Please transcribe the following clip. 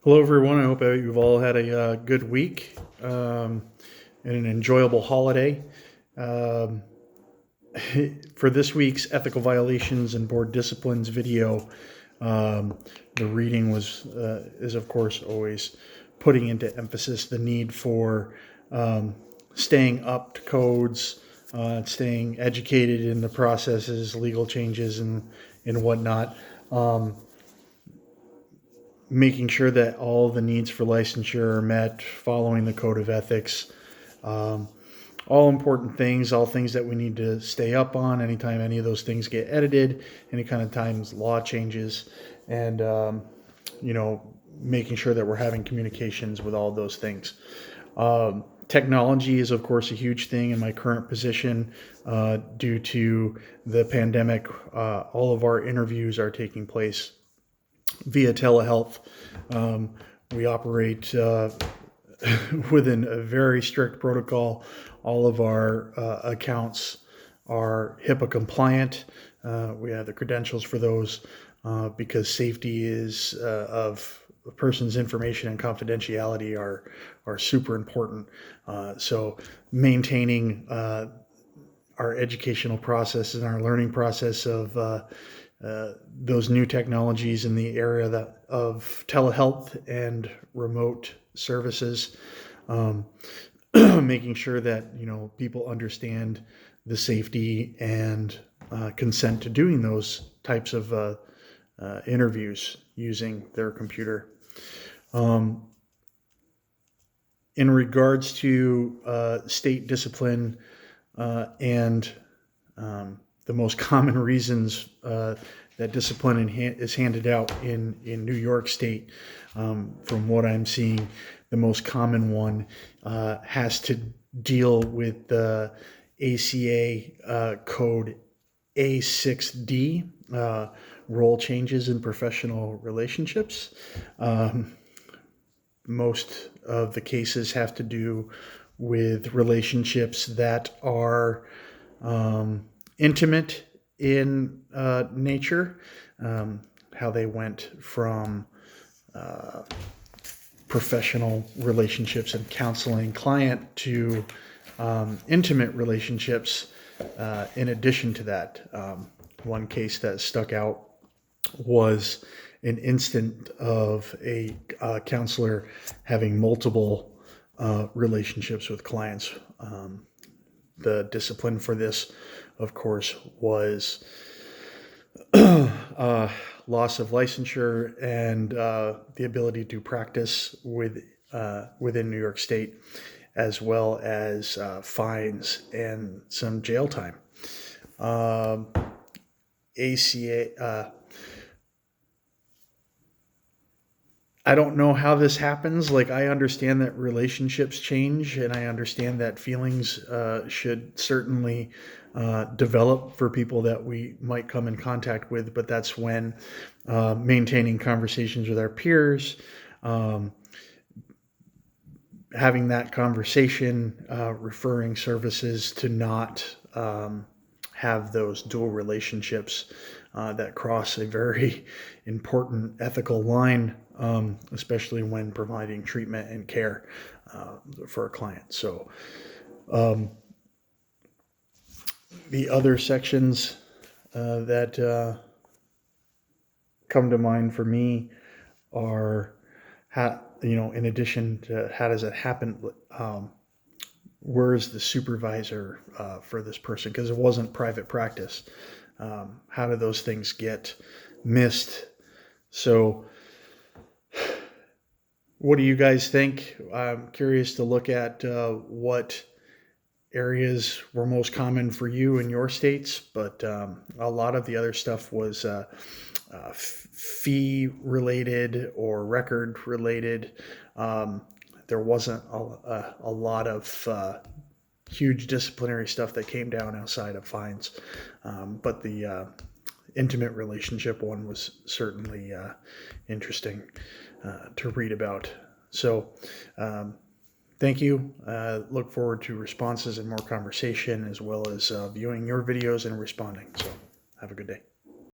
Hello, everyone. I hope you've all had a good week and an enjoyable holiday. Um, for this week's ethical violations and board disciplines video, um, the reading is of course always putting into emphasis the need for staying up to codes, staying educated in the processes, legal changes, and whatnot. Making sure that all the needs for licensure are met, following the code of ethics, um, all important things, all things that we need to stay up on anytime any of those things get edited, any kind of times law changes, and making sure that we're having communications with all those things. Technology is, of course, a huge thing in my current position due to the pandemic. All of our interviews are taking place via telehealth. We operate within a very strict protocol. All of our accounts are HIPAA compliant. We have the credentials for those because safety is of a person's information and confidentiality are super important. So maintaining our educational process and our learning process of those new technologies in the area of telehealth and remote services, making sure that people understand the safety and consent to doing those types of interviews using their computer. In regards to state discipline and the most common reasons that discipline is handed out in New York State, from what I'm seeing, the most common one has to deal with the ACA code A6D, role changes in professional relationships. Most of the cases have to do with relationships that are intimate in nature, how they went from professional relationships and counseling client to intimate relationships in addition to that. One case that stuck out was an instant of a counselor having multiple relationships with clients. The discipline for this, of course, was loss of licensure and the ability to practice within New York State, as well as fines and some jail time. ACA. I don't know how this happens. Like, I understand that relationships change, and I understand that feelings should certainly develop for people that we might come in contact with, but that's when maintaining conversations with our peers, having that conversation, referring services to not have those dual relationships that cross a very important ethical line, especially when providing treatment and care for a client. So the other sections that come to mind for me are in addition to how does it happen, where is the supervisor for this person, because it wasn't private practice. How do those things get missed? So what do you guys think? I'm curious to look at what areas were most common for you in your states, but a lot of the other stuff was fee related or record related. There wasn't a lot of huge disciplinary stuff that came down outside of fines, but the intimate relationship one was certainly interesting to read about. So thank you. Look forward to responses and more conversation, as well as viewing your videos and responding. So have a good day.